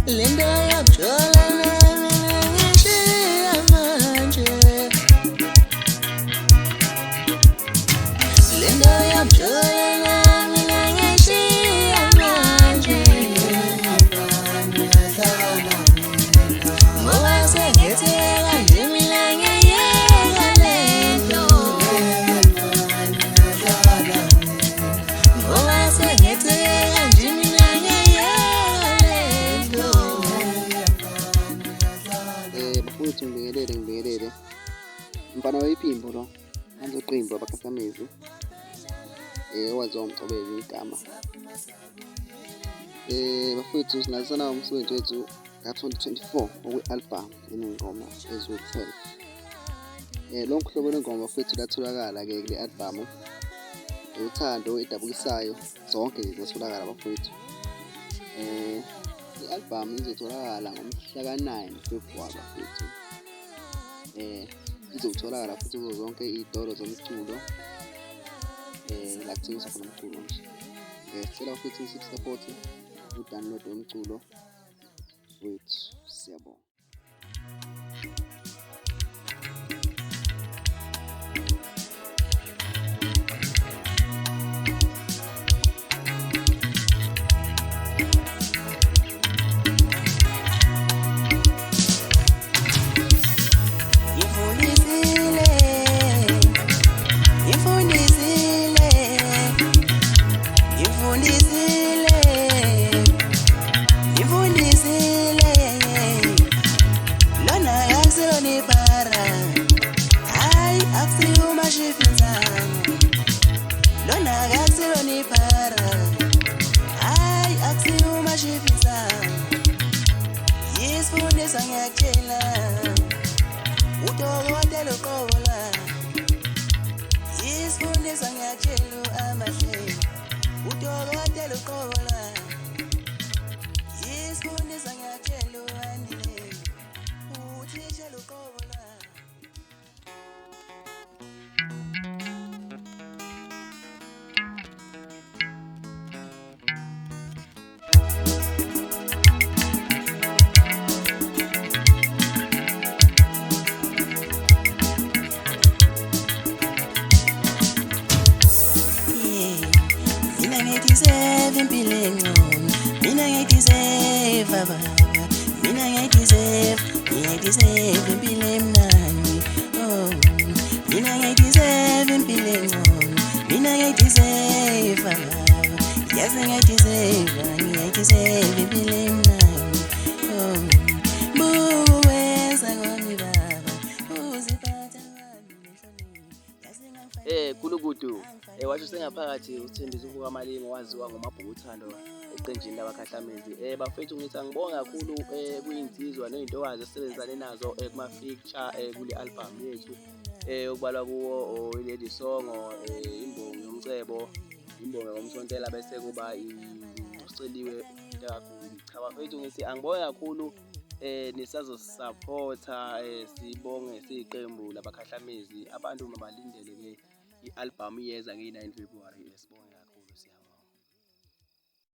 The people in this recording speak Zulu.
Linda yapjolana ngishiya manje Linda yapjolana ngishiya manje Ngoba sengitheka nje mina ngiyeka lento Ngoba sengitheka nje mina bafowethu ngibingelele mfana wayiphimbo lo anzoqimba abakhasamezi owaziwa uMcobezi igama bafowethu singasana umsebenzi wethu ka-2024 okwi-album enengoma eziwu-12 lonke uhlobo lwengoma bafowethu latholakala-ke kule album uthando edabukisayo zonke zizotholakala bafowethu i-album izotholakala ngomhla ka-9 February bafowethu izotholakala futhi kuzo zonke iy'tolo zomculo la kuthengiswa khona umculo nje sicela futhi siku-support-e u-download womculo wethu siyabonga. Yisifundisa ngiyakutshela udokotela uqobola Yisifundisa ngiyakutshela amahle udokotela uqobola Yisifundisa ngiyakutshela andile uthishela uqobola Ngideserve impilo engcono mina ngideserve baba mina ngideserve impilo emnandi mina ngideserve impilo engcono mina ngideserve baba yazi ngideserve impilo emnandi buwenza kwami baba uziphatha kwami nehlonipho Kulukudu washo sengaphakathi uSithembisa uvuka amalimi waziwa ngomabhuku uthando eqenjini labakhahlamezi bafethu ngithi angibonga kakhulu kuy'nsizwa ney'ntokazi esisebenzisane nazo kuma-feature kule album yethu okubalwa kuwo i-Lady Songo imbongi yomcebo imbongi ngomsontela bese kuba uceliwe kakhulu cha bafethu ngithi angibonga kakhulu nisazosupporta sibonge siyiqembu labakhahlamezi abantu mabalindele-ke i-album iyeza nge-9 February sibonge kakhulu siyabonga.